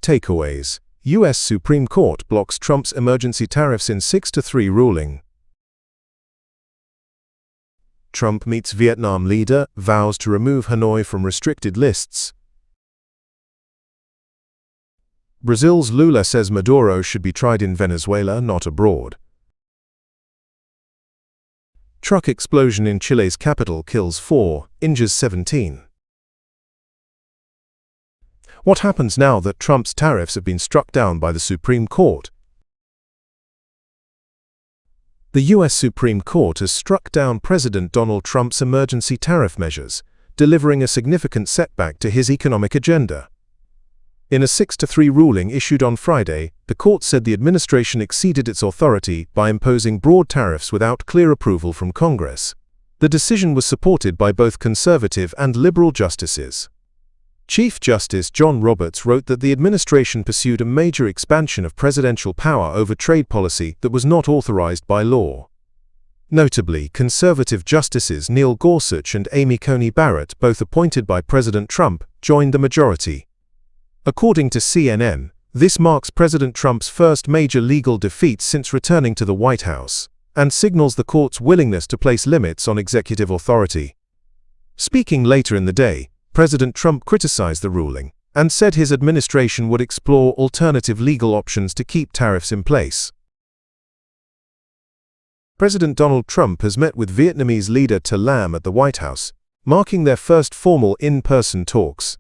Takeaways. U.S. Supreme Court blocks Trump's emergency tariffs in 6-3 ruling. Trump meets Vietnam leader, vows to remove Hanoi from restricted lists. Brazil's Lula says Maduro should be tried in Venezuela, not abroad. Truck explosion in Chile's capital kills 4, injures 17. What happens now that Trump's tariffs have been struck down by the Supreme Court? The U.S. Supreme Court has struck down President Donald Trump's emergency tariff measures, delivering a significant setback to his economic agenda. In a 6-3 ruling issued on Friday, the court said the administration exceeded its authority by imposing broad tariffs without clear approval from Congress. The decision was supported by both conservative and liberal justices. Chief Justice John Roberts wrote that the administration pursued a major expansion of presidential power over trade policy that was not authorized by law. Notably, conservative justices Neil Gorsuch and Amy Coney Barrett, both appointed by President Trump, joined the majority. According to CNN, this marks President Trump's first major legal defeat since returning to the White House, and signals the court's willingness to place limits on executive authority. Speaking later in the day, President Trump criticized the ruling and said his administration would explore alternative legal options to keep tariffs in place. President Donald Trump has met with Vietnamese leader To Lam at the White House, marking their first formal in-person talks.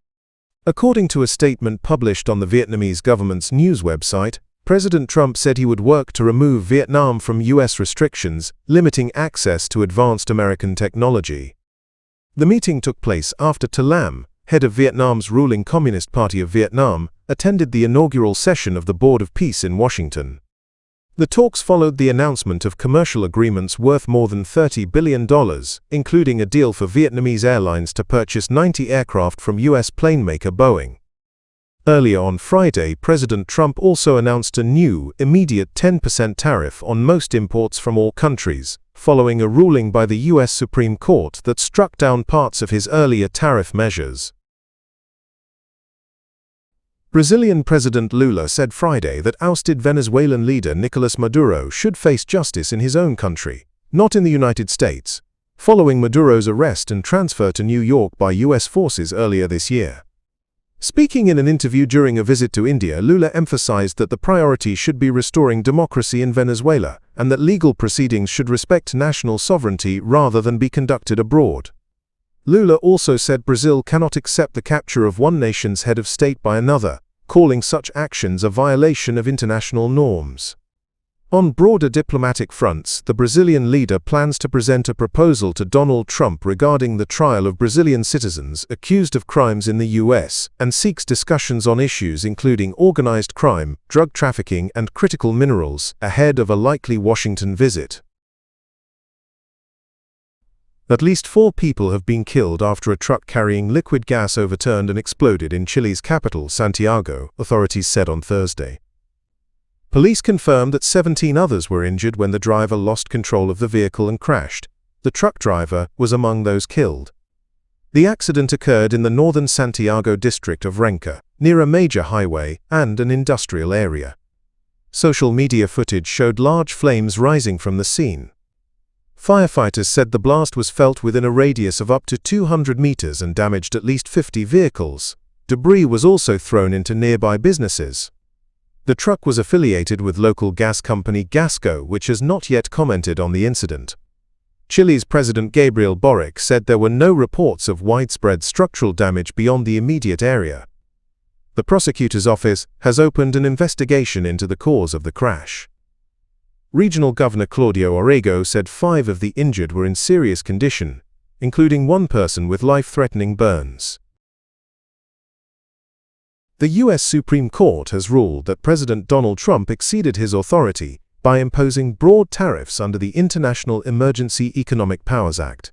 According to a statement published on the Vietnamese government's news website, President Trump said he would work to remove Vietnam from U.S. restrictions, limiting access to advanced American technology. The meeting took place after To Lam, head of Vietnam's ruling Communist Party of Vietnam, attended the inaugural session of the Board of Peace in Washington. The talks followed the announcement of commercial agreements worth more than $30 billion, including a deal for Vietnamese airlines to purchase 90 aircraft from U.S. plane maker Boeing. Earlier on Friday, President Trump also announced a new, immediate 10% tariff on most imports from all countries, following a ruling by the U.S. Supreme Court that struck down parts of his earlier tariff measures. Brazilian President Lula said Friday that ousted Venezuelan leader Nicolas Maduro should face justice in his own country, not in the United States, following Maduro's arrest and transfer to New York by U.S. forces earlier this year. Speaking in an interview during a visit to India, Lula emphasized that the priority should be restoring democracy in Venezuela and that legal proceedings should respect national sovereignty rather than be conducted abroad. Lula also said Brazil cannot accept the capture of one nation's head of state by another, calling such actions a violation of international norms. On broader diplomatic fronts, the Brazilian leader plans to present a proposal to Donald Trump regarding the trial of Brazilian citizens accused of crimes in the U.S. and seeks discussions on issues including organized crime, drug trafficking, and critical minerals ahead of a likely Washington visit. At least 4 people have been killed after a truck carrying liquid gas overturned and exploded in Chile's capital, Santiago, authorities said on Thursday. Police confirmed that 17 others were injured when the driver lost control of the vehicle and crashed. The truck driver was among those killed. The accident occurred in the northern Santiago district of Renca, near a major highway and an industrial area. Social media footage showed large flames rising from the scene. Firefighters said the blast was felt within a radius of up to 200 meters and damaged at least 50 vehicles. Debris was also thrown into nearby businesses. The truck was affiliated with local gas company Gasco, which has not yet commented on the incident. Chile's President Gabriel Boric said there were no reports of widespread structural damage beyond the immediate area. The prosecutor's office has opened an investigation into the cause of the crash. Regional Governor Claudio Orrego said 5 of the injured were in serious condition, including one person with life-threatening burns. The U.S. Supreme Court has ruled that President Donald Trump exceeded his authority by imposing broad tariffs under the International Emergency Economic Powers Act.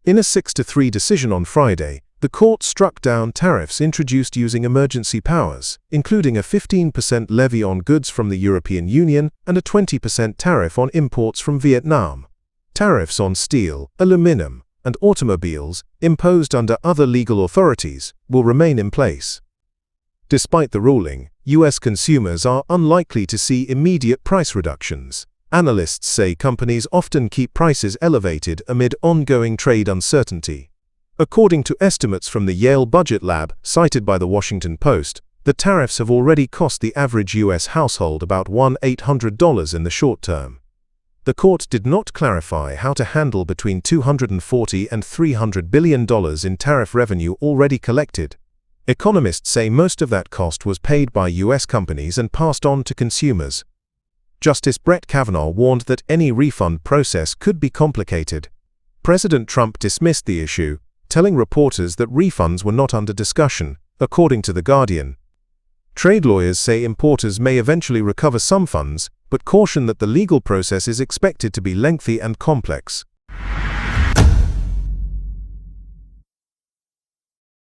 In a 6-3 decision on Friday, the court struck down tariffs introduced using emergency powers, including a 15% levy on goods from the European Union and a 20% tariff on imports from Vietnam. Tariffs on steel, aluminum, and automobiles, imposed under other legal authorities, will remain in place. Despite the ruling, U.S. consumers are unlikely to see immediate price reductions. Analysts say companies often keep prices elevated amid ongoing trade uncertainty. According to estimates from the Yale Budget Lab, cited by the Washington Post, the tariffs have already cost the average U.S. household about $1,800 in the short term. The court did not clarify how to handle between $240 and $300 billion in tariff revenue already collected. Economists say most of that cost was paid by U.S. companies and passed on to consumers. Justice Brett Kavanaugh warned that any refund process could be complicated. President Trump dismissed the issue, telling reporters that refunds were not under discussion, according to The Guardian. Trade lawyers say importers may eventually recover some funds, but caution that the legal process is expected to be lengthy and complex.